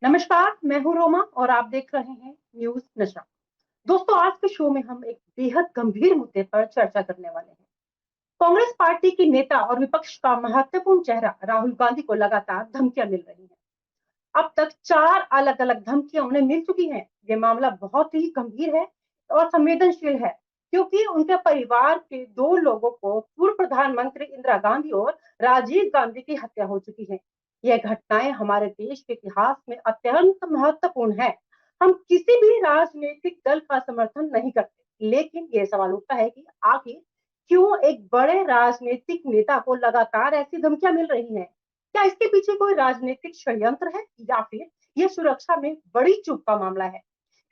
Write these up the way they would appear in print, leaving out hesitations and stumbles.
नमस्कार, मैं हूँ रोमा और आप देख रहे हैं न्यूज़ नशा। दोस्तों, आज के शो में हम एक बेहद गंभीर मुद्दे पर चर्चा करने वाले हैं। कांग्रेस पार्टी की नेता और विपक्ष का महत्वपूर्ण चेहरा राहुल गांधी को लगातार धमकियां मिल रही हैं। अब तक 4 अलग-अलग धमकियां उन्हें मिल चुकी हैं। ये मामला बहुत ही गंभीर है और संवेदनशील है, क्योंकि उनके परिवार के 2 लोगों को पूर्व प्रधानमंत्री इंदिरा गांधी और राजीव गांधी की हत्या हो चुकी है। यह घटनाएं हमारे देश के इतिहास में अत्यंत महत्वपूर्ण है। हम किसी भी राजनीतिक दल का समर्थन नहीं करते, लेकिन ये सवाल उठता है कि आखिर क्यों एक बड़े राजनीतिक नेता को लगातार ऐसी धमकियां मिल रही हैं? क्या इसके पीछे कोई राजनीतिक षड्यंत्र है या फिर ये सुरक्षा में बड़ी चूक का मामला है?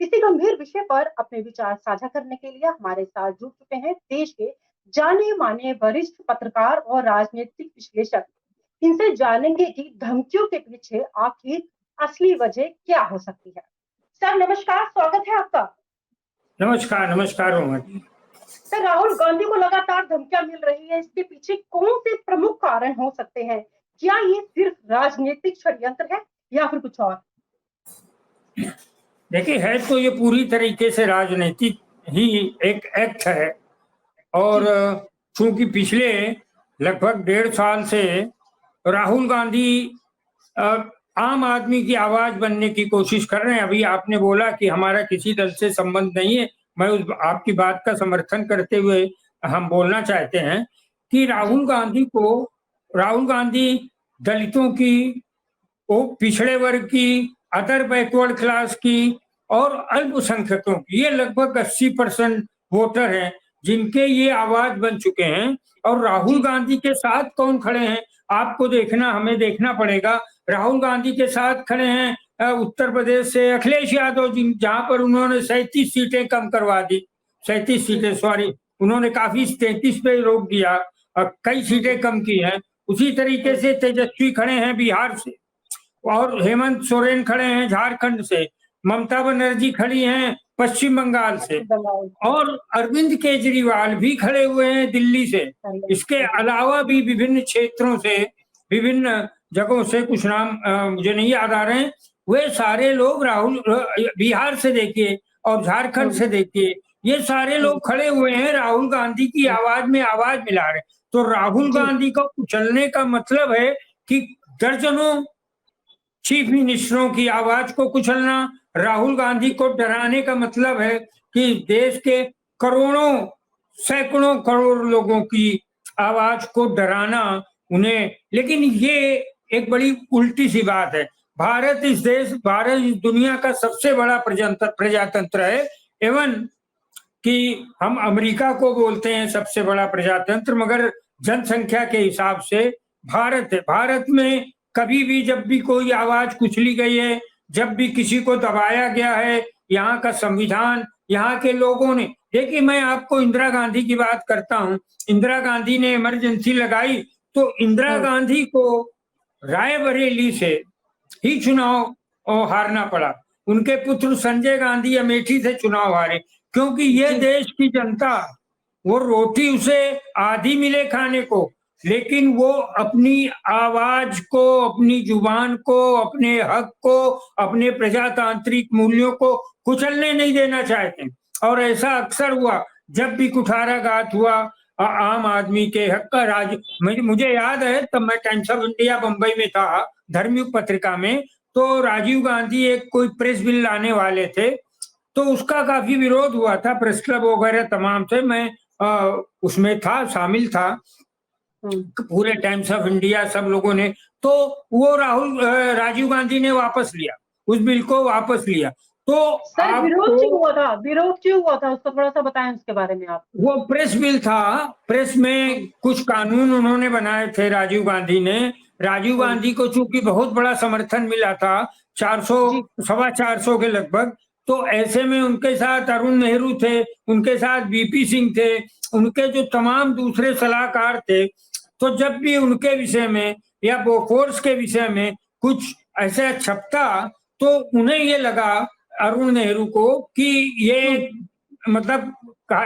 इसी गंभीर विषय पर अपने विचार साझा करने के लिए हमारे साथ जुड़ चुके हैं देश के जाने माने वरिष्ठ पत्रकार और राजनीतिक विश्लेषक। इनसे जानेंगे कि धमकियों के पीछे आखिर असली वजह क्या हो सकती है। सर नमस्कार, स्वागत है आपका। नमस्कार नमस्कार रोमा जी। सर, राहुल गांधी को लगातार धमकियां मिल रही है, इसके पीछे कौन से प्रमुख कारण हो सकते हैं? क्या ये सिर्फ राजनीतिक षड्यंत्र है या फिर कुछ और? देखिए, है तो ये पूरी तरीके से राजनीतिक ही एक एक्ट है। और जी। चूंकि पिछले लगभग 1.5 साल से राहुल गांधी अ, आम आदमी की आवाज बनने की कोशिश कर रहे हैं। अभी आपने बोला कि हमारा किसी दल से संबंध नहीं है, मैं उस आपकी बात का समर्थन करते हुए हम बोलना चाहते हैं कि जी। राहुल गांधी दलितों की, वो पिछड़े वर्ग की, अदर बैकवर्ड क्लास की और अल्पसंख्यकों की, ये लगभग 80% वोटर हैं जिनके ये आवाज बन चुके हैं। और राहुल जी। गांधी के साथ कौन खड़े हैं, आपको देखना, हमें देखना पड़ेगा। राहुल गांधी के साथ खड़े हैं उत्तर प्रदेश से अखिलेश यादव, जिन जहां पर उन्होंने 37 सीटें कम करवा दी। 37 जी। सीटें, सॉरी, उन्होंने काफी 33 पे रोक दिया और कई जी। सीटें कम की हैं। उसी तरीके हम्म। से तेजस्वी खड़े हैं बिहार से, और हेमंत सोरेन खड़े हैं झारखंड से, ममता बनर्जी खड़ी हैं पश्चिम बंगाल से, पश्चिम बंगाल से। और अरविंद केजरीवाल भी खड़े हुए हैं दिल्ली से। इसके अलावा भी विभिन्न क्षेत्रों से, विभिन्न जगहों से, कुछ नाम मुझे नहीं याद आ रहे हैं, वे सारे लोग बिहार से देखिए और झारखंड हम्म। से देखिए, ये सारे हम्म। लोग खड़े हुए हैं राहुल गांधी की हम्म। आवाज में आवाज मिला रहे हैं। तो राहुल जी। गांधी को कुचलने का मतलब है कि दर्जनों चीफ मिनिस्टरों की आवाज को कुचलना। राहुल गांधी को डराने का मतलब है कि देश के करोड़ों, सैकड़ों करोड़ लोगों की आवाज को डराना उन्हें। लेकिन ये एक बड़ी उल्टी सी बात है। भारत इस दुनिया का सबसे बड़ा प्रजातंत्र है। एवं कि हम अमेरिका को बोलते हैं सबसे बड़ा प्रजातंत्र, मगर जनसंख्या के हिसाब से भारत में कभी भी जब भी कोई आवाज कुचली गई है, जब भी किसी को दबाया गया है, यहाँ का संविधान, यहाँ के लोगों ने, देखिए मैं आपको इंदिरा गांधी की बात करता हूँ। इंदिरा गांधी ने इमरजेंसी लगाई तो इंदिरा हम्म। गांधी को रायबरेली से ही चुनाव हारना पड़ा। उनके पुत्र संजय गांधी अमेठी से चुनाव हारे, क्योंकि ये जी। देश की जनता, वो रोटी उसे आधी मिले खाने को, लेकिन वो अपनी आवाज को, अपनी जुबान को, अपने हक को, अपने प्रजातांत्रिक मूल्यों को कुचलने नहीं देना चाहते। और ऐसा अक्सर हुआ जब भी कुठाराघात हुआ आम आदमी के हक का राज। मुझे याद है, तब मैं टाइम्स ऑफ इंडिया बंबई में था, धर्मयुग पत्रिका में, तो राजीव गांधी एक कोई प्रेस बिल लाने वाले थे, तो उसका काफी विरोध हुआ था, प्रेस क्लब वगैरह तमाम से, मैं उसमें था, शामिल था, हम्म। पूरे टाइम्स ऑफ इंडिया सब लोगों ने। तो वो राजीव गांधी ने वापस लिया, उस बिल को वापस लिया। तो सर, विरोध आपको, क्यों हुआ था? विरोध क्यों हुआ था, उसको थोड़ा सा बताएं उसके बारे में आप। वो प्रेस बिल था, प्रेस में हम्म। कुछ कानून उन्होंने बनाए थे राजीव गांधी ने। राजीव हम्म। गांधी को चूंकि बहुत बड़ा समर्थन मिला था, 400, जी। 450 के लगभग, तो ऐसे में उनके साथ अरुण नेहरू थे, उनके साथ बीपी सिंह थे, उनके जो तमाम दूसरे सलाहकार थे, तो जब भी उनके विषय में या बोफोर्स के विषय में कुछ ऐसा छपता, तो उन्हें ये लगा, अरुण नेहरू को, कि ये हम्म। मतलब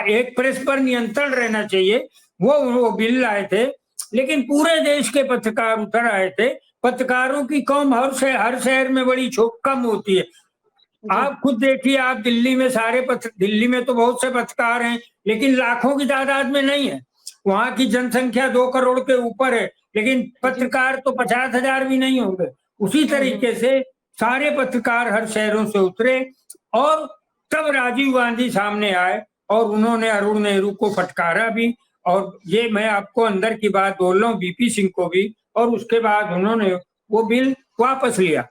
एक प्रेस पर नियंत्रण रहना चाहिए। वो बिल लाए थे, लेकिन पूरे देश के पत्रकार उतर आए थे पत्रकारों की कौम हर शहर में बड़ी कम होती है। आप खुद देखिए, आप दिल्ली में दिल्ली में तो बहुत से पत्रकार हैं, लेकिन लाखों की तादाद में नहीं है। वहां की जनसंख्या 2 करोड़ के ऊपर है, लेकिन पत्रकार तो 50,000 भी नहीं होंगे। उसी तरीके से सारे पत्रकार हर शहरों से उतरे और तब राजीव गांधी सामने आए और उन्होंने अरुण नेहरू को फटकारा भी। और ये मैं आपको अंदर की बात बोल रहा हूँ, बीपी सिंह को भी, और उसके बाद उन्होंने वो बिल वापस लिया।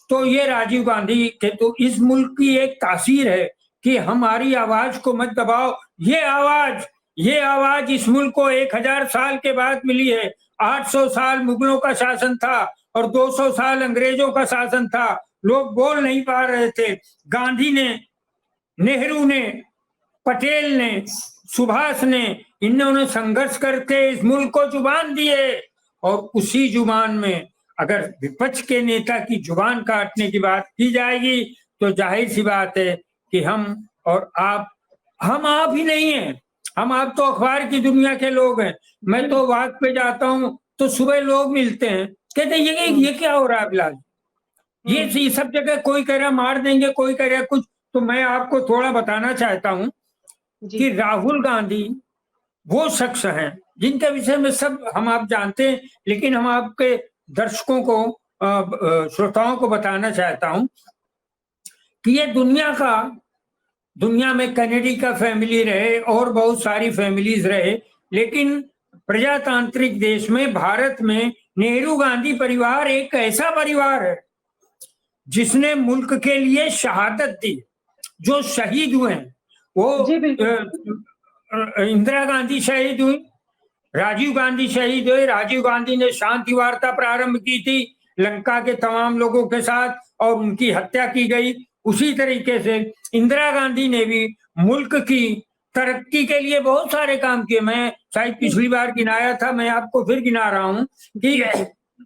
तो ये राजीव गांधी के तो इस मुल्क की एक तासीर है कि हमारी आवाज को मत दबाओ। ये आवाज इस मुल्क को 1000 साल के बाद मिली है। 800 साल मुगलों का शासन था और 200 साल अंग्रेजों का शासन था। लोग बोल नहीं पा रहे थे। गांधी ने, नेहरू ने, पटेल ने, सुभाष ने, इन्होंने संघर्ष करके इस मुल्क को जुबान दी है। और उसी जुबान में अगर विपक्ष के नेता की जुबान काटने की बात की जाएगी तो जाहिर सी बात है कि हम आप ही नहीं हैं। आप तो अखबार की दुनिया के लोग हैं। मैं तो वाक पे जाता हूँ तो सुबह लोग मिलते हैं, कहते हैं ये क्या हो रहा है बिलाल, ये सब जगह कोई कह रहा मार देंगे, कोई कह रहा कुछ। तो मैं आपको थोड़ा बताना चाहता हूँ कि राहुल गांधी वो शख्स हैं जिनके विषय में सब आप जानते हैं, लेकिन हम आपके दर्शकों को, श्रोताओं को बताना चाहता हूं कि ये दुनिया में कैनेडी का फैमिली रहे और बहुत सारी फैमिलीज रहे, लेकिन प्रजातांत्रिक देश में, भारत में, नेहरू गांधी परिवार एक ऐसा परिवार है जिसने मुल्क के लिए शहादत दी। जो शहीद हुए हैं वो इंदिरा गांधी शहीद हुई, राजीव गांधी शहीद हुए। राजीव गांधी ने शांति वार्ता प्रारंभ की थी लंका के तमाम लोगों के साथ और उनकी हत्या की गई। उसी तरीके से इंदिरा गांधी ने भी मुल्क की तरक्की के लिए बहुत सारे काम किए। मैं शायद पिछली बार गिनाया था, मैं आपको फिर गिना रहा हूँ कि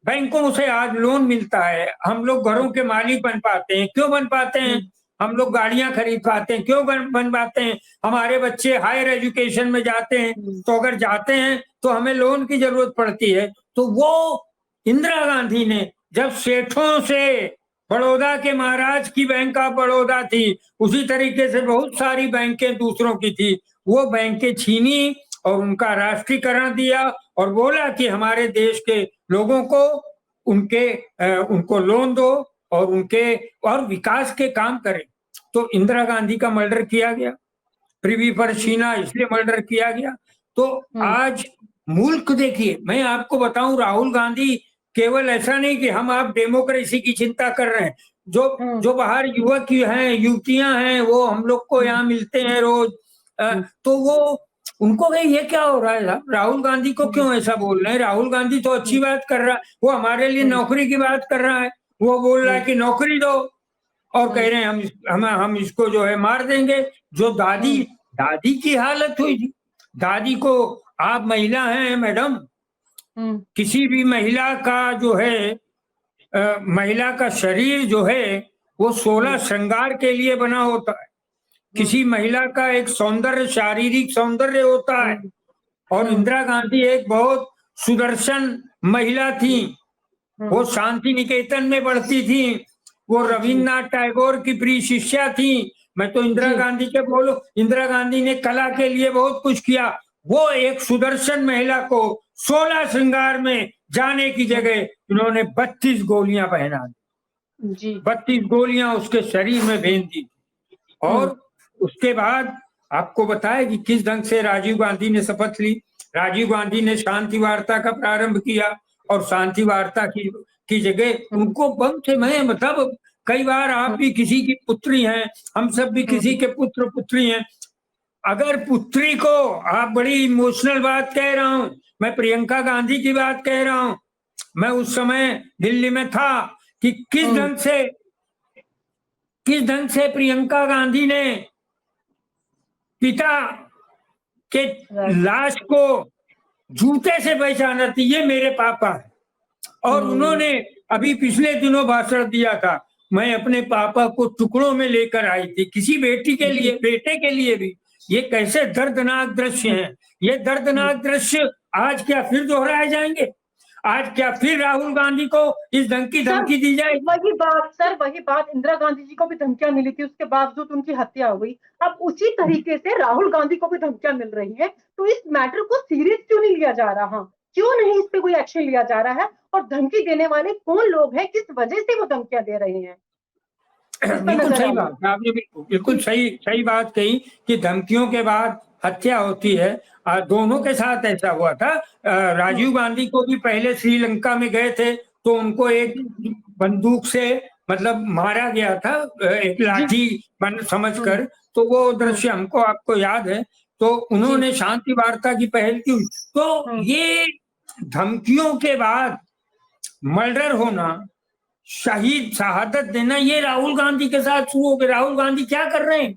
बैंकों से आज लोन मिलता है, हम लोग घरों के मालिक बन पाते हैं। क्यों बन पाते हैं? हम लोग गाड़ियां खरीद पाते हैं। क्यों बन पाते हैं? हमारे बच्चे हायर एजुकेशन में जाते हैं, तो अगर जाते हैं तो हमें लोन की जरूरत पड़ती है। तो वो इंदिरा गांधी ने जब सेठों से, बड़ौदा के महाराज की बैंक ऑफ बड़ौदा थी, उसी तरीके से बहुत सारी बैंकें दूसरों की थी, वो बैंकें छीनी और उनका राष्ट्रीयकरण दिया और बोला कि हमारे देश के लोगों को उनको लोन दो और विकास के काम करें। तो इंदिरा गांधी का मर्डर किया गया, प्रिवी परशीना इसलिए मर्डर किया गया। तो आज मुल्क देखिए, मैं आपको बताऊं, राहुल गांधी केवल ऐसा नहीं कि आप डेमोक्रेसी की चिंता कर रहे हैं। जो बाहर युवक हैं, युवतियां हैं, वो हम लोग को यहाँ मिलते हैं रोज, तो वो उनको ये क्या हो रहा है, राहुल गांधी को क्यों ऐसा बोल रहे हैं? राहुल गांधी तो अच्छी बात कर रहा है, वो हमारे लिए नौकरी की बात कर रहा है। वो बोल रहा है कि नौकरी दो और कह रहे हैं हम इसको जो है मार देंगे। जो दादी की हालत हुई थी, दादी को, आप महिला हैं मैडम, किसी भी महिला का जो है महिला का शरीर जो है वो 16 श्रृंगार के लिए बना होता है। किसी महिला का एक सौंदर्य, शारीरिक सौंदर्य होता है। और इंदिरा गांधी एक बहुत सुदर्शन महिला थी। वो शांति निकेतन में पढ़ती थी, वो रविन्द्रनाथ टैगोर की प्रिय शिष्या थी। मैं तो इंदिरा गांधी के बोलूं, इंदिरा गांधी ने कला के लिए बहुत कुछ किया। वो एक सुदर्शन महिला को 16 श्रृंगार में जाने की जगह उन्होंने 32 गोलियां पहना दी, 32 गोलियां उसके शरीर में भेज दी। और उसके बाद आपको बताया कि किस ढंग से राजीव गांधी ने शपथ ली। राजीव गांधी ने शांति वार्ता का प्रारंभ किया और शांति वार्ता की जगह उनको बम से, मैं मतलब कई बार आप भी किसी की पुत्री हैं, हम सब भी किसी के पुत्र पुत्री हैं। अगर पुत्री को, आप बड़ी इमोशनल बात कह रहा हूं, मैं प्रियंका गांधी की बात कह रहा हूं। मैं उस समय दिल्ली में था कि किस ढंग से प्रियंका गांधी ने पिता के लाश को जूते से पहचाना थी, ये मेरे पापा है। और उन्होंने अभी पिछले दिनों भाषण दिया था, मैं अपने पापा को टुकड़ों में लेकर आई थी, किसी बेटी के लिए, बेटे के लिए भी। ये कैसे दर्दनाक दृश्य हैं। ये दर्दनाक दृश्य आज क्या फिर दोहराए जाएंगे? आज क्या फिर राहुल गांधी को इस ढंग की धमकी दी जाए? वही बात इंदिरा गांधी जी को भी धमकियां मिली थी, उसके बावजूद उनकी हत्या हो गई। अब उसी तरीके से राहुल गांधी को भी धमकियां मिल रही हैं, तो इस मैटर को सीरियस क्यों नहीं लिया जा रहा? क्यों नहीं इस पे कोई एक्शन लिया जा रहा है? और धमकी देने वाले कौन लोग हैं, किस वजह से वो धमकियां दे रहे हैं? बिल्कुल सही बात है, आपने बिल्कुल सही बात कही कि धमकियों के बाद हत्या होती है। दोनों के साथ ऐसा हुआ था। राजीव गांधी को भी पहले श्रीलंका में गए थे तो उनको एक बंदूक से मतलब मारा गया था, एक लाठी समझकर। तो वो दृश्य हमको आपको याद है। तो उन्होंने शांति वार्ता की पहल की। तो ये धमकियों के बाद मर्डर होना, शहीद शहादत देना, ये राहुल गांधी के साथ शुरू हो गया। राहुल गांधी क्या कर रहे हैं?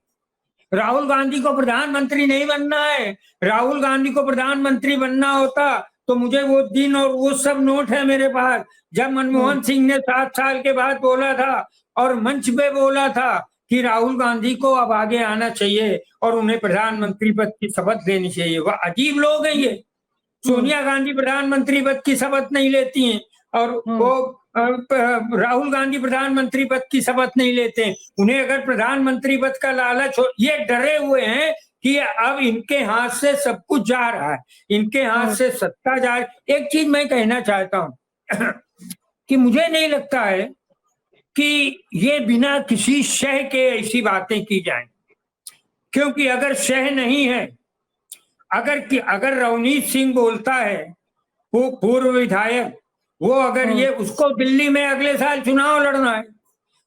राहुल गांधी को प्रधानमंत्री नहीं बनना है। राहुल गांधी को प्रधानमंत्री बनना होता तो मुझे वो दिन और वो सब नोट है मेरे पास, जब मनमोहन सिंह ने 7 साल के बाद बोला था और मंच पे बोला था कि राहुल गांधी को अब आगे आना चाहिए और उन्हें प्रधानमंत्री पद की शपथ लेनी चाहिए। वह अजीब लोग हैं ये। सोनिया गांधी प्रधानमंत्री पद की शपथ नहीं लेती हैं और वो राहुल गांधी प्रधानमंत्री पद की शपथ नहीं लेते। उन्हें अगर प्रधानमंत्री पद का लालच हो, ये डरे हुए हैं कि अब इनके हाथ से सब कुछ जा रहा है, इनके हाथ से सत्ता जा रही है। एक चीज मैं कहना चाहता हूं कि मुझे नहीं लगता है कि ये बिना किसी शह के ऐसी बातें की जाएं, क्योंकि अगर शह नहीं है, अगर रवनीत सिंह बोलता है, वो पूर्व विधायक, वो अगर ये उसको दिल्ली में अगले साल चुनाव लड़ना है।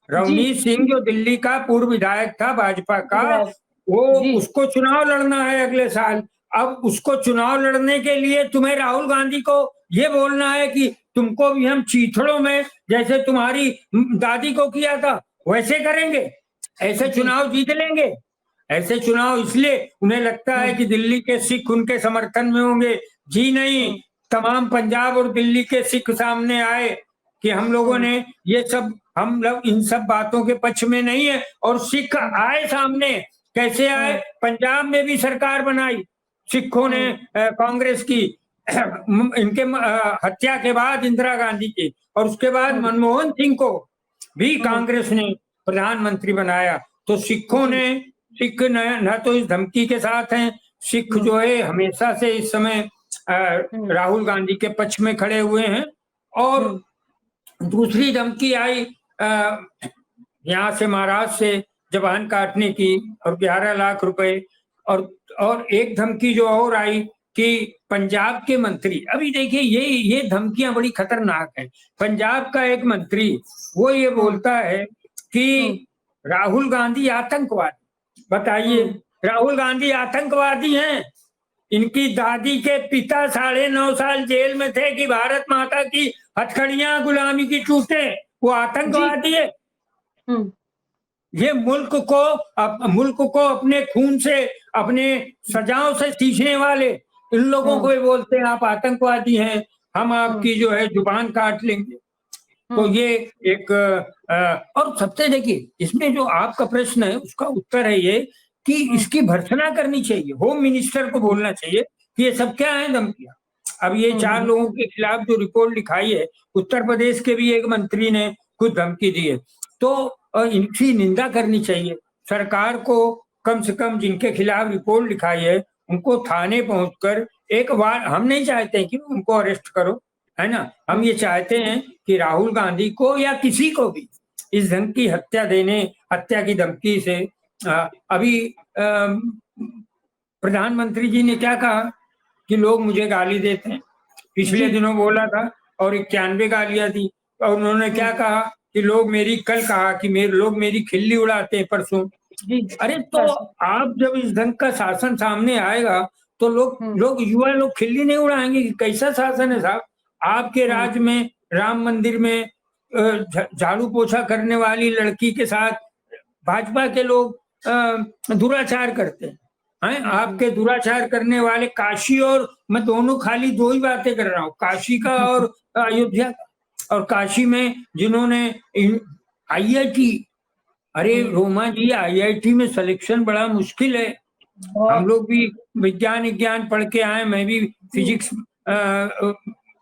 रवनीत सिंह जो दिल्ली का पूर्व विधायक था भाजपा का, वो उसको चुनाव लड़ना है अगले साल। अब उसको चुनाव लड़ने के लिए तुम्हें राहुल गांधी को ये बोलना है कि तुमको भी हम चीथड़ों में, जैसे तुम्हारी दादी को किया था वैसे करेंगे, ऐसे चुनाव जीत लेंगे। ऐसे चुनाव इसलिए उन्हें लगता है कि दिल्ली के सिख उनके समर्थन में होंगे। जी नहीं, तमाम पंजाब और दिल्ली के सिख सामने आए कि हम लोगों ने ये सब, हम लोग इन सब बातों के पक्ष में नहीं है। और सिख आए सामने, कैसे आए? पंजाब में भी सरकार बनाई सिखों ने, कांग्रेस की, इनके हत्या के बाद इंदिरा गांधी की, और उसके बाद मनमोहन सिंह को भी कांग्रेस ने प्रधानमंत्री बनाया। तो सिखों ने, सिख न तो इस धमकी के साथ हैं, सिख जो है हमेशा से इस समय राहुल गांधी के पक्ष में खड़े हुए हैं। और दूसरी धमकी आई यहाँ से, महाराष्ट्र से जवान काटने की और 11 लाख रुपए। और एक धमकी जो और आई कि पंजाब के मंत्री, अभी देखिए ये धमकियां बड़ी खतरनाक हैं। पंजाब का एक मंत्री वो ये बोलता है कि राहुल गांधी आतंकवादी। बताइए, राहुल गांधी आतंकवादी हैं? इनकी दादी के पिता 9.5 साल जेल में थे कि भारत माता की हथकड़ियां गुलामी की चूटे, वो आतंकवादी है? ये मुल्क को अपने खून से, अपने सजाओं से सींचने वाले इन लोगों को बोलते हैं आप आतंकवादी हैं, हम आपकी जो है जुबान काट लेंगे। तो ये एक और सबसे देखिए, इसमें जो आपका प्रश्न है उसका उत्तर है ये कि इसकी भर्त्सना करनी चाहिए, होम मिनिस्टर को बोलना चाहिए कि ये सब क्या है धमकियां। अब ये 4 लोगों के खिलाफ जो रिपोर्ट लिखाई है, उत्तर प्रदेश के भी एक मंत्री ने कुछ धमकी दी है, तो इनकी निंदा करनी चाहिए। सरकार को कम से कम जिनके खिलाफ रिपोर्ट लिखाई है उनको थाने पहुंचकर एक बार, हम नहीं चाहते कि उनको अरेस्ट करो, है ना, हम ये चाहते हैं कि राहुल गांधी को या किसी को भी इस ढंग की हत्या की धमकी से, अभी प्रधानमंत्री जी ने क्या कहा कि लोग मुझे गाली देते हैं, पिछले दिनों बोला था, और 91 गालियां दी। और उन्होंने क्या कहा कि लोग मेरी खिल्ली उड़ाते हैं परसों। अरे तो आप जब इस ढंग का शासन सामने आएगा तो युवा लोग खिल्ली नहीं उड़ाएंगे कि कैसा शासन है साहब? आपके राज्य में राम मंदिर में झाड़ू पोछा करने वाली लड़की के साथ भाजपा के लोग दुराचार करते हैं। आपके दुराचार करने वाले काशी, और मैं खाली 2 ही बातें कर रहा हूँ, काशी का और अयोध्या का। और काशी में जिन्होंने IIT, अरे रोमा जी, IIT में सिलेक्शन बड़ा मुश्किल है। हम लोग भी विज्ञान पढ़ के आए, मैं भी फिजिक्स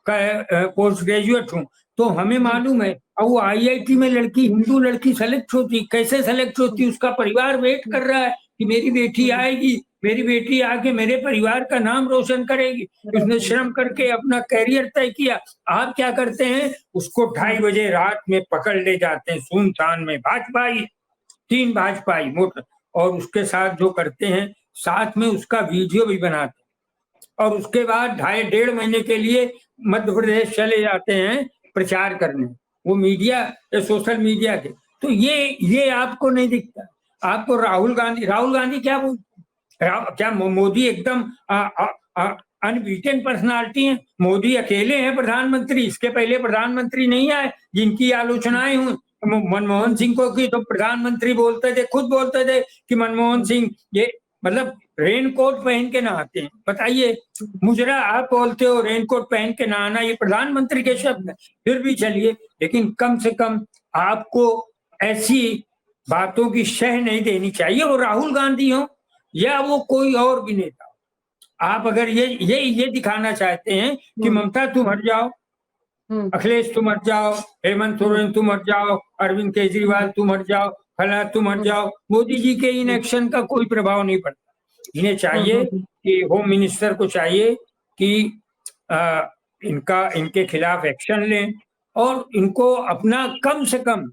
पोस्ट ग्रेजुएट हूँ, तो हमें मालूम है। और वो आईआईटी में लड़की, हिंदू लड़की सेलेक्ट होती, कैसे सेलेक्ट होती, उसका परिवार वेट कर रहा है कि मेरी बेटी आएगी, मेरी बेटी आके मेरे परिवार का नाम रोशन करेगी। उसने श्रम करके अपना कैरियर तय किया। आप क्या करते हैं, उसको 2:30 बजे रात में पकड़ ले जाते हैं सुनसान में, भाजपाई 3 भाजपाई मोटर, और उसके साथ जो करते हैं, साथ में उसका वीडियो भी बनाते हैं, और उसके बाद 2.5 महीने के लिए मध्य प्रदेश चले जाते हैं प्रचार करने, वो मीडिया, सोशल मीडिया के। तो ये आपको नहीं दिखता। आपको राहुल गांधी क्या क्या मोदी एकदम अनबीटेन पर्सनालिटी है? मोदी अकेले हैं प्रधानमंत्री, इसके पहले प्रधानमंत्री नहीं आए जिनकी आलोचनाएं हुई। मनमोहन सिंह को की तो प्रधानमंत्री बोलते थे, खुद बोलते थे कि मनमोहन सिंह ये मतलब रेनकोट पहन के नहाते हैं। बताइए, मुजरा आप बोलते हो रेनकोट पहन के नहाना, ये प्रधानमंत्री के शब्द है। फिर भी चलिए, लेकिन कम से कम आपको ऐसी बातों की शह नहीं देनी चाहिए। वो राहुल गांधी हो या वो कोई और भी नेता, आप अगर ये दिखाना चाहते हैं कि ममता तुम हट जाओ, अखिलेश तुम हट जाओ, हेमंत सोरेन तुम हट जाओ, अरविंद केजरीवाल तुम हट जाओ, फला तुम हट जाओ, मोदी जी के इन एक्शन का कोई प्रभाव नहीं पड़ता। इन्हें चाहिए कि होम मिनिस्टर को चाहिए कि इनके खिलाफ एक्शन लें, और इनको अपना कम से कम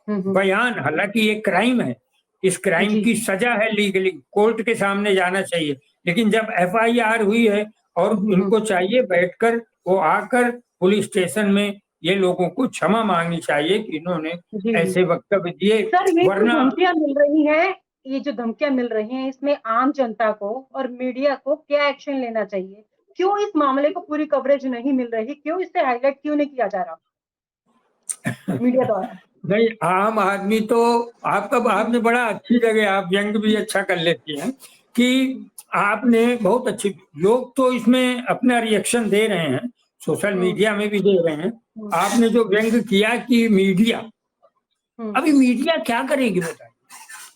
बयान, हालांकि ये क्राइम है, इस क्राइम की सजा है, लीगली कोर्ट के सामने जाना चाहिए, लेकिन जब एफआईआर हुई है, और इनको चाहिए बैठकर वो आकर पुलिस स्टेशन में ये लोगों को क्षमा मांगनी चाहिए कि इन्होंने ऐसे वक्तव्य दिए। सर, ये वरना धमकियां मिल रही हैं, ये जो धमकियां मिल रही हैं, इसमें आम जनता को और मीडिया को क्या एक्शन लेना चाहिए? क्यों इस मामले को पूरी कवरेज नहीं मिल रही? क्यों इसे हाईलाइट क्यों नहीं किया जा रहा मीडिया द्वारा? नहीं, आम आदमी तो आपने बड़ा अच्छी जगह, आप व्यंग भी अच्छा कर लेती हैं कि आपने बहुत अच्छी, लोग तो इसमें अपना रिएक्शन दे रहे हैं, सोशल मीडिया में भी दे रहे हैं। आपने जो व्यंग किया कि मीडिया, अभी मीडिया क्या करेगी बताइए?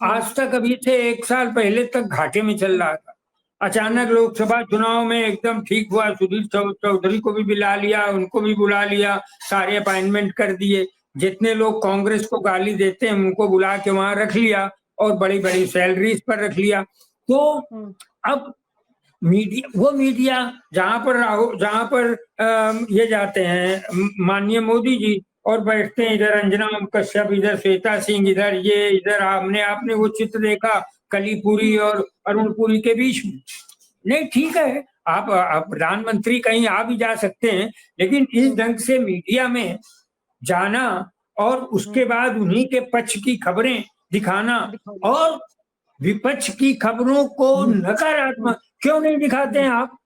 आज तक, अभी से 1 साल पहले तक घाटे में चल रहा था, अचानक लोकसभा चुनाव में एकदम ठीक हुआ, सुधीर चौधरी को भी बुला लिया, उनको भी बुला लिया, सारे अपॉइंटमेंट कर दिए, जितने लोग कांग्रेस को गाली देते हैं उनको बुला के वहां रख लिया, और बड़ी बड़ी सैलरीज पर रख लिया। तो अब वो मीडिया जहां पर ये जाते हैं माननीय मोदी जी, और बैठते हैं इधर अंजना कश्यप, इधर श्वेता सिंह, इधर आपने वो चित्र देखा कलीपुरी और अरुणपुरी के बीच में। नहीं, ठीक है, आप प्रधानमंत्री कहीं आ भी जा सकते हैं, लेकिन इस ढंग से मीडिया में जाना और उसके बाद उन्हीं के पक्ष की खबरें दिखाना, और विपक्ष की खबरों को नकारात्मक क्यों नहीं दिखाते हैं आप?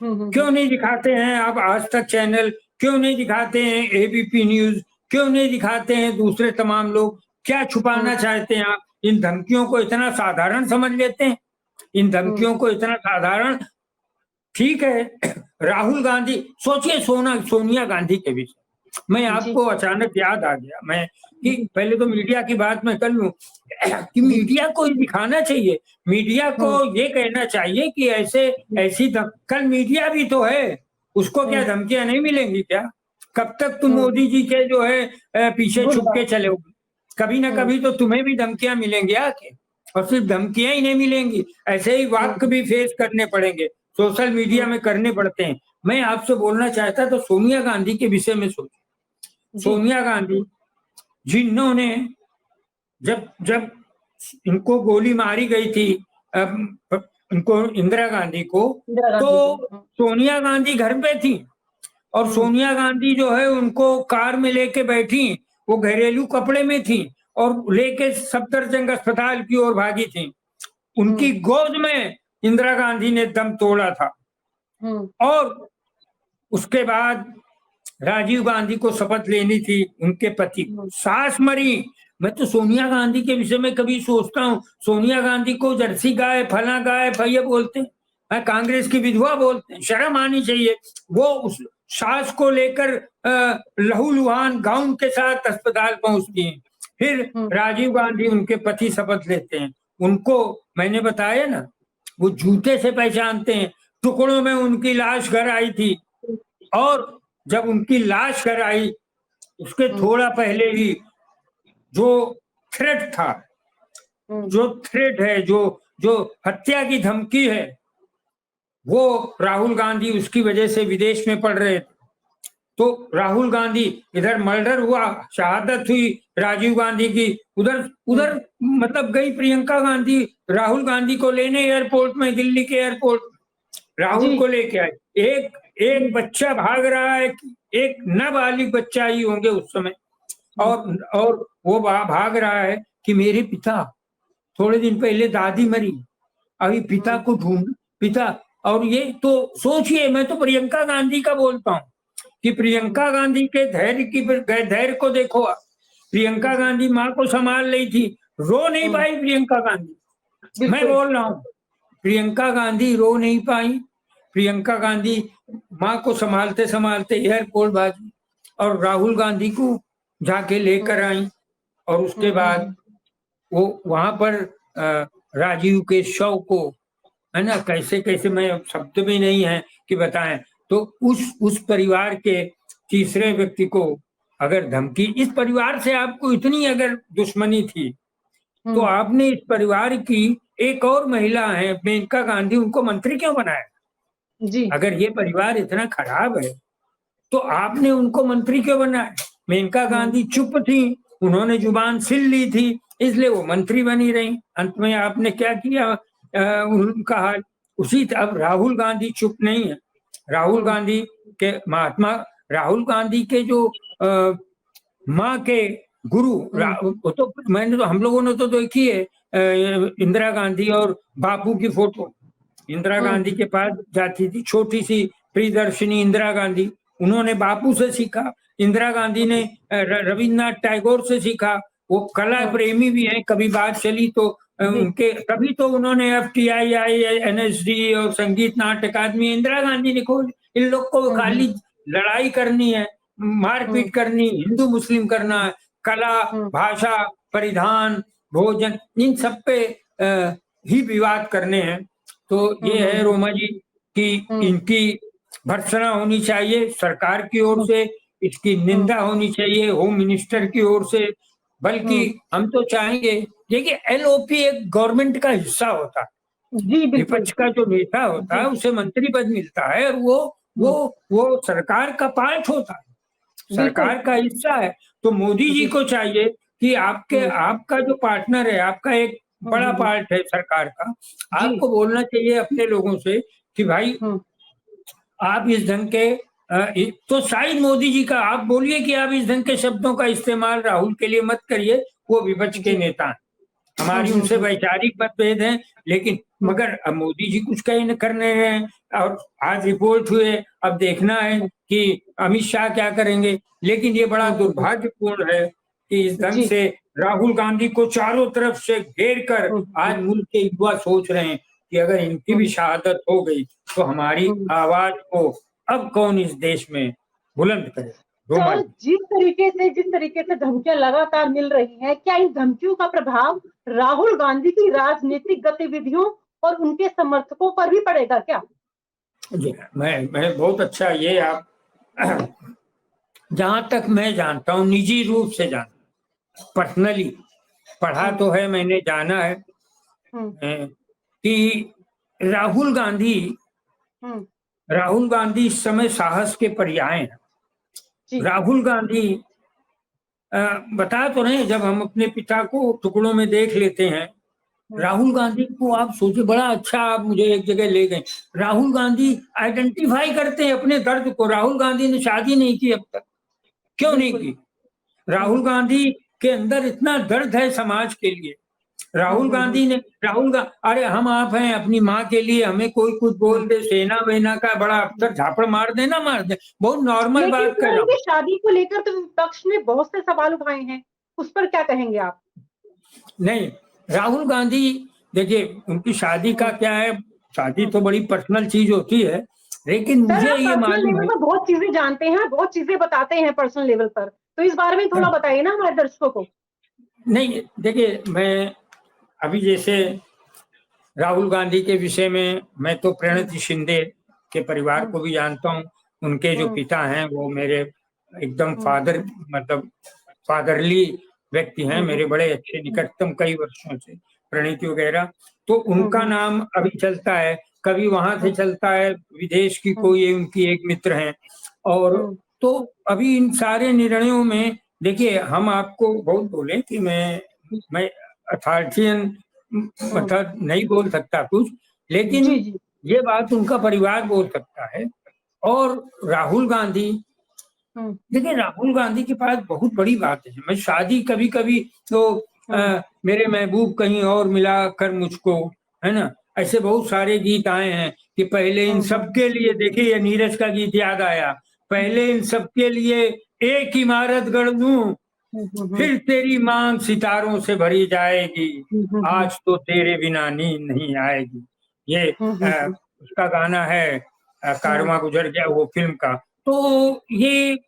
क्यों नहीं दिखाते हैं आप आज तक चैनल? क्यों नहीं दिखाते हैं एबीपी न्यूज? क्यों नहीं दिखाते हैं दूसरे तमाम लोग? क्या छुपाना चाहते हैं आप? इन धमकियों को इतना साधारण समझ लेते हैं, इन धमकियों को इतना साधारण। ठीक है, राहुल गांधी, सोचिए सोनिया गांधी के विषय मैं आपको अचानक याद आ गया, मैं कि पहले तो मीडिया की बात मैं कर लूं कि मीडिया को दिखाना चाहिए, मीडिया को ये कहना चाहिए कि ऐसी कल मीडिया भी तो है, उसको क्या धमकियां नहीं मिलेंगी क्या? कब तक तुम मोदी जी के जो है पीछे छुप के चलोगे? कभी ना कभी तो तुम्हें भी धमकियां मिलेंगी आके, और सिर्फ धमकियां ही नहीं मिलेंगी, ऐसे ही वाक्य भी फेस करने पड़ेंगे, सोशल मीडिया में करने पड़ते हैं। मैं आपसे बोलना चाहता तो सोनिया गांधी के विषय में सोचिए। सोनिया गांधी जिन्होंने जब इनको गोली मारी गई थी, इनको इंदिरा गांधी को, तो सोनिया गांधी घर पे थी, और सोनिया गांधी जो है उनको कार में लेके बैठी, वो घरेलू कपड़े में थी, और लेके सफदरजंग अस्पताल की ओर भागी थी। उनकी गोद में इंदिरा गांधी ने दम तोड़ा था, और उसके बाद राजीव गांधी को शपथ लेनी थी, उनके पति सास मरी। मैं तो सोनिया गांधी के विषय में कभी सोचता हूँ, सोनिया गांधी को जर्सी गाय, फला गाय, भैया बोलते हैं, कांग्रेस की विधवा बोलते हैं, शर्म आनी चाहिए। वो उस सास को लेकर लहूलुहान गाउन के साथ अस्पताल पहुंचती हैं, फिर राजीव गांधी उनके पति शपथ लेते हैं। उनको मैंने बताया ना, वो जूते से पहचानते हैं, टुकड़ों में उनकी लाश घर आई थी, और जब उनकी लाश घर आई, उसके थोड़ा पहले ही जो थ्रेट था, जो थ्रेट है, जो हत्या की धमकी है, वो राहुल गांधी उसकी वजह से विदेश में पढ़ रहे थे। तो राहुल गांधी, इधर मर्डर हुआ, शहादत हुई राजीव गांधी की, उधर उधर मतलब गई प्रियंका गांधी राहुल गांधी को लेने एयरपोर्ट में, दिल्ली के एयरपोर्ट राहुल को लेके आई। एक एक बच्चा भाग रहा है, एक नाबालिग बच्चा ही होंगे उस समय, और वो भाग रहा है कि मेरे पिता, थोड़े दिन पहले दादी मरी, अभी पिता को ढूंढ, पिता। और ये तो सोचिए, मैं तो प्रियंका गांधी का बोलता हूँ कि प्रियंका गांधी के धैर्य को देखो। प्रियंका गांधी माँ को संभाल रही थी, रो नहीं पाई प्रियंका गांधी। मैं बोल रहा हूँ, प्रियंका गांधी रो नहीं पाई। प्रियंका गांधी माँ को संभालते संभालते एयरपोर्ट भागी और राहुल गांधी को जाके लेकर आई। और उसके बाद वो वहां पर राजीव के शव को, है ना, कैसे कैसे, मैं शब्द भी नहीं है कि बताएं। तो उस परिवार के तीसरे व्यक्ति को अगर धमकी, इस परिवार से आपको इतनी अगर दुश्मनी थी, तो आपने इस परिवार की एक और महिला है मेनका गांधी, उनको मंत्री क्यों बनाया? जी। अगर ये परिवार इतना खराब है तो आपने उनको मंत्री क्यों बनाया? मेनका गांधी चुप थी, उन्होंने जुबान सिल ली थी, इसलिए वो मंत्री बनी रही। अंत में आपने क्या किया, उनका हाल उसी। अब राहुल गांधी चुप नहीं है। राहुल गांधी के महात्मा, राहुल गांधी के जो माँ के गुरु, तो मैंने तो, हम लोगों ने तो देखी है इंदिरा गांधी और बापू की फोटो। इंदिरा गांधी के पास जाती थी छोटी सी प्रियदर्शिनी इंदिरा गांधी, उन्होंने बापू से सीखा। इंदिरा गांधी ने रविन्द्रनाथ टैगोर से सीखा। वो कला प्रेमी भी हैं, कभी बात चली तो उनके, तभी तो उन्होंने FTII, NSD और संगीत नाट्य अकादमी इंदिरा गांधी ने खोज। इन लोग को खाली लड़ाई करनी है, मारपीट करनी, हिंदू मुस्लिम करना है, कला, भाषा, परिधान, भोजन, इन सब पे ही विवाद करने हैं। तो ये है रोमा जी कि इनकी भर्त्सना होनी चाहिए सरकार की ओर से, इसकी निंदा होनी चाहिए होम मिनिस्टर की ओर से। बल्कि हम तो चाहेंगे, देखिए LOP एक गवर्नमेंट का हिस्सा होता है, विपक्ष का जो नेता होता है उसे मंत्री पद मिलता है, और वो सरकार का पार्ट होता है, सरकार का हिस्सा है। तो मोदी जी को चाहिए कि आपका जो पार्टनर है, आपका एक बड़ा पार्ट है सरकार का, आपको बोलना चाहिए अपने लोगों से कि भाई आप इस ढंग के, तो शायद मोदी जी का आप बोलिए कि आप इस ढंग के शब्दों का इस्तेमाल राहुल के लिए मत करिए, वो विपक्ष के नेता हैं, हमारी उनसे वैचारिक मतभेद हैं, लेकिन मगर अब मोदी जी कुछ कहीं करने हैं। और आज रिपोर्ट हुए, अब देखना है कि अमित शाह क्या करेंगे। लेकिन ये बड़ा दुर्भाग्यपूर्ण है कि इस ढंग से राहुल गांधी को चारों तरफ से घेर कर आज मुल्क के युवा सोच रहे हैं कि अगर इनकी भी शहादत हो गई तो हमारी आवाज को अब कौन इस देश में बुलंद करे। तो जिस तरीके से धमकियां लगातार मिल रही हैं, क्या इन धमकियों का प्रभाव राहुल गांधी की राजनीतिक गतिविधियों और उनके समर्थकों पर भी पड़ेगा क्या? जी, मैं बहुत अच्छा, ये आप जहां तक मैं जानता हूं, निजी रूप से जानता, पर्सनली पढ़ा तो है, मैंने जाना है कि राहुल गांधी इस समय साहस के पर्याय हैं। राहुल गांधी बता तो रहे, जब हम अपने पिता को टुकड़ों में देख लेते हैं, राहुल गांधी को आप सोचिए, बड़ा अच्छा आप मुझे एक जगह ले गए। राहुल गांधी आइडेंटिफाई करते हैं अपने दर्द को। राहुल गांधी ने शादी नहीं की अब तक, क्यों नहीं की? राहुल गांधी के अंदर इतना दर्द है समाज के लिए। राहुल गांधी ने अरे हम आप हैं, अपनी माँ के लिए हमें कोई कुछ बोल दे, सेना वेना का बड़ा अफसर झापड़ मार दे, बहुत नॉर्मल बात कर रहा हूँ। शादी को लेकर तो विपक्ष ने बहुत से सवाल उठाए हैं, उस पर क्या कहेंगे आप? नहीं, राहुल गांधी, देखिए उनकी शादी का क्या है, शादी तो बड़ी पर्सनल चीज होती है, लेकिन मुझे ये मालूम है, बहुत चीजें जानते हैं, बहुत चीजें बताते हैं पर्सनल लेवल पर, तो इस बारे में थोड़ा बताइए ना हमारे दर्शकों को। नहीं, देखिए मैं अभी जैसे राहुल गांधी के विषय में, मैं तो प्रणति शिंदे के परिवार को भी जानता हूँ, उनके जो पिता हैं वो मेरे एकदम फादर मतलब फादरली व्यक्ति हैं, मेरे बड़े अच्छे निकटतम कई वर्षों से प्रणीत वगैरह। तो उनका नाम अभी चलता है, कभी वहां से चलता है, विदेश की कोई उनकी एक मित्र हैं। और तो अभी इन सारे निर्णयों में देखिए, हम आपको बहुत बोले कि मैं अथॉरिटियन मतलब नहीं बोल सकता कुछ, लेकिन जी, जी। ये बात उनका परिवार बोल सकता है। और राहुल गांधी, देखिए राहुल गांधी के पास बहुत बड़ी बात है। मैं शादी कभी-कभी तो मेरे महबूब कहीं और मिला कर मुझको, है ना? ऐसे बहुत सारे गीत आए हैं कि पहले इन सबके लिए, देखिए ये नीरज का गीत याद आया, पहले इन सबके लिए एक इमारत गढ़ दूं, फिर तेरी मांग सितारों से भरी जाएगी, आज तो तेरे बिना नींद नहीं आएगी। ये उसका गाना है, कारवां गुजर गया वो फिल्म का। तो ये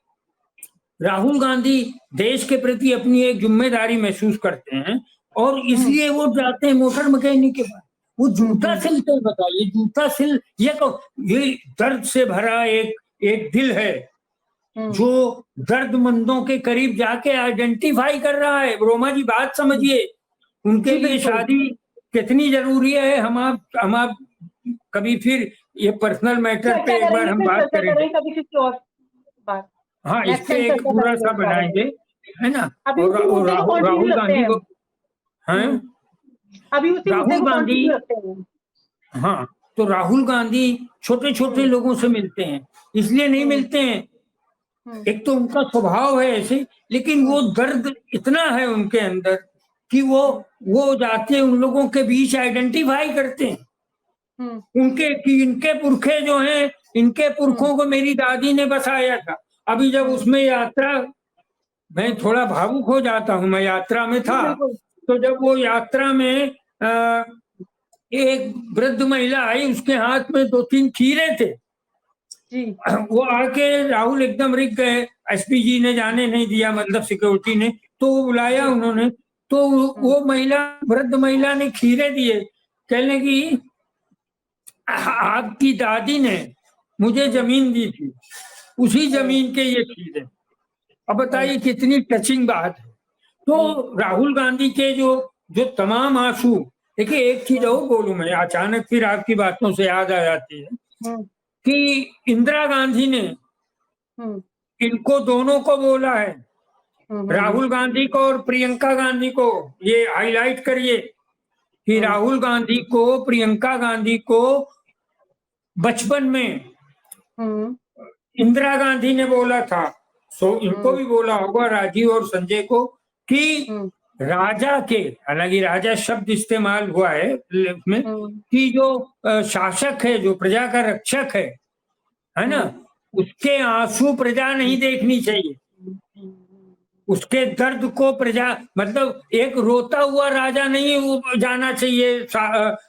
राहुल गांधी देश के प्रति अपनी एक जिम्मेदारी महसूस करते हैं और इसलिए वो जाते हैं मोटर मैकेनिक के पास। वो जूता सिलते हैं, बताइए जूता सिल, ये दर्द से भरा एक एक दिल है जो दर्दमंदों के करीब जाके आइडेंटिफाई कर रहा है। रोमा जी बात समझिए, उनके लिए शादी कितनी जरूरी है। हम आप कभी फिर ये पर्सनल मैटर पे एक बार हम बात करेंगे, कभी किसी और बात। हाँ इस पे एक पूरा सा बनाएंगे, है ना? अभी उसी और मुद्दे को कंटिन्यू राहुल रखते गांधी हैं। को, हैं अभी उसी मुद्दे राहुल को गांधी, कंटिन्यू रखते हैं। हाँ तो राहुल गांधी छोटे छोटे लोगों से मिलते हैं, इसलिए नहीं मिलते हैं, एक तो उनका स्वभाव है ऐसे, लेकिन वो दर्द इतना है उनके अंदर कि वो जाते उन लोगों के बीच आइडेंटिफाई करते हैं उनके कि इनके पुरखे जो हैं, इनके पुरखों को मेरी दादी ने बसाया था। अभी जब उसमें यात्रा, मैं थोड़ा भावुक हो जाता हूँ, मैं यात्रा में था, तो जब वो यात्रा में एक वृद्ध महिला आई, उसके हाथ में 2-3 खीरे थे। जी। वो आके राहुल एकदम रिक गए, एसपी जी ने जाने नहीं दिया, मतलब सिक्योरिटी ने, तो बुलाया उन्होंने, तो वो महिला, वृद्ध महिला ने खीरे दिए, कहने की आपकी दादी ने मुझे जमीन दी थी, उसी जमीन के ये खीरे। अब बताइए कितनी टचिंग बात है। तो राहुल गांधी के जो जो तमाम आंसू, देखिए एक चीज और बोलूं मैं, अचानक फिर आपकी बातों से याद आ जाती है कि इंदिरा गांधी ने इनको दोनों को बोला है, राहुल गांधी को और प्रियंका गांधी को, ये हाईलाइट करिए कि राहुल गांधी को, प्रियंका गांधी को बचपन में इंदिरा गांधी ने बोला था, सो इनको भी बोला होगा, राजीव और संजय को, कि राजा के, हालांकि राजा शब्द इस्तेमाल हुआ है में, कि जो शासक है, जो प्रजा का रक्षक है ना, उसके आंसू प्रजा नहीं देखनी चाहिए, उसके दर्द को प्रजा, मतलब एक रोता हुआ राजा नहीं जाना चाहिए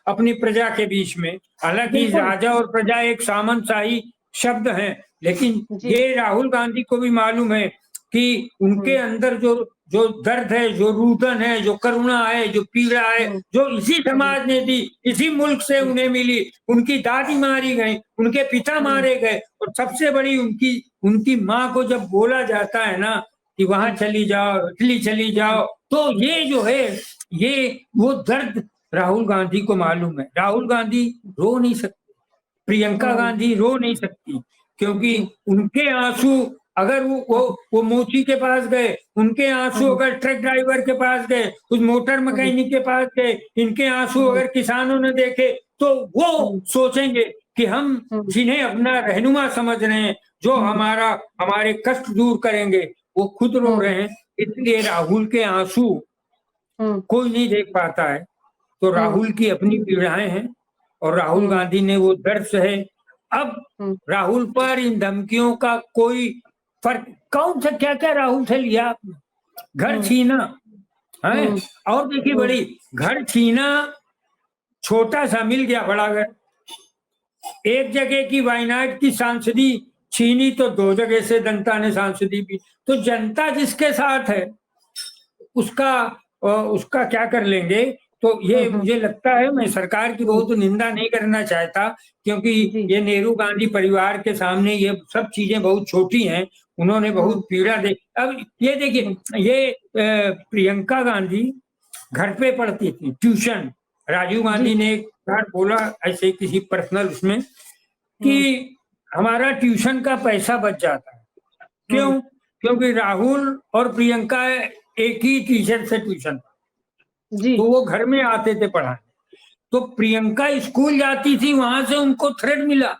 अपनी प्रजा के बीच में। हालांकि राजा और प्रजा एक सामंतशाही शब्द है, लेकिन ये राहुल गांधी को भी मालूम है कि उनके अंदर जो जो दर्द है, जो रुदन है, जो करुणा है, जो पीड़ा है, जो इसी समाज ने दी, इसी मुल्क से उन्हें मिली, उनकी दादी मारी गई, उनके पिता मारे गए, और सबसे बड़ी उनकी माँ को जब बोला जाता है ना कि वहां चली जाओ, इटली चली जाओ, तो ये जो है, ये वो दर्द राहुल गांधी को मालूम है। राहुल गांधी रो नहीं सकते, प्रियंका गांधी रो नहीं सकती, क्योंकि उनके आंसू, अगर वो मोची के पास गए, उनके आंसू अगर ट्रक ड्राइवर के पास गए, उस मोटर मैकेनिक के पास गए, इनके आंसू अगर किसानों ने देखे, तो वो सोचेंगे कि हम जिन्हें अपना रहनुमा समझ रहे हैं, जो हमारे कष्ट दूर करेंगे, वो खुद रो रहे हैं। इसलिए राहुल के आंसू कोई नहीं देख पाता है, तो राहुल की अपनी पीड़ाएं हैं और राहुल गांधी ने वो दर्द सहे। अब राहुल पर इन धमकियों का कोई फर्क, कौन सा क्या क्या राहुल से लिया आपने, घर छीना है, और देखिए बड़ी, घर छीना छोटा सा मिल गया बड़ा घर, एक जगह की वायनाड की सांसदी छीनी तो 2 जगह से जनता ने सांसदी भी, तो जनता जिसके साथ है उसका क्या कर लेंगे। तो ये मुझे लगता है, मैं सरकार की बहुत निंदा नहीं करना चाहता, क्योंकि ये नेहरू गांधी परिवार के सामने ये सब चीजें बहुत छोटी हैं। उन्होंने बहुत पीड़ा दे। अब ये देखिए, ये प्रियंका गांधी घर पे पढ़ती थी ट्यूशन। राजीव गांधी ने एक बार बोला ऐसे किसी पर्सनल उसमें कि हमारा ट्यूशन का पैसा बच जाता है। क्यों? क्योंकि राहुल और प्रियंका एक ही टीचर से ट्यूशन, तो वो घर में आते थे पढ़ाने। तो प्रियंका स्कूल जाती थी, वहां से उनको थ्रेट मिला,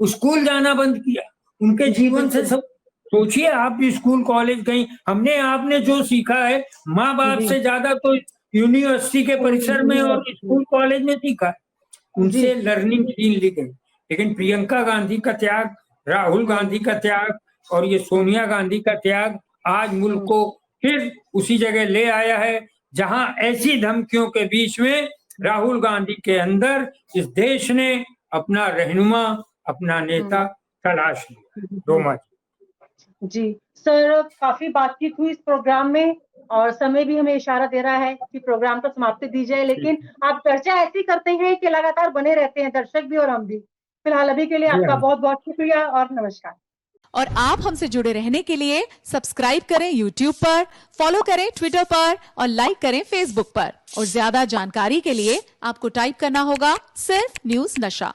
स्कूल जाना बंद किया। उनके जीवन से सब सोचिए, आप स्कूल कॉलेज गई, हमने आपने जो सीखा है माँ बाप से ज्यादा तो यूनिवर्सिटी के परिसर में और स्कूल कॉलेज में सीखा, उनसे लर्निंग छीन ली गई। लेकिन प्रियंका गांधी का त्याग, राहुल गांधी का त्याग और ये सोनिया गांधी का त्याग आज मुल्क को फिर उसी जगह ले आया है जहां ऐसी धमकियों के बीच में राहुल गांधी के अंदर इस देश ने अपना रहनुमा, अपना नेता तलाश लिया। रोमा जी सर, काफी बातचीत हुई इस प्रोग्राम में और समय भी हमें इशारा दे रहा है कि प्रोग्राम को समाप्ति दी जाए, लेकिन आप चर्चा ऐसी करते हैं कि लगातार बने रहते हैं दर्शक भी और हम भी। फिलहाल अभी के लिए आपका बहुत बहुत शुक्रिया और नमस्कार। और आप हमसे जुड़े रहने के लिए सब्सक्राइब करें YouTube पर, फॉलो करें ट्विटर पर और लाइक करें Facebook पर। और ज्यादा जानकारी के लिए आपको टाइप करना होगा सिर्फ न्यूज़ नशा।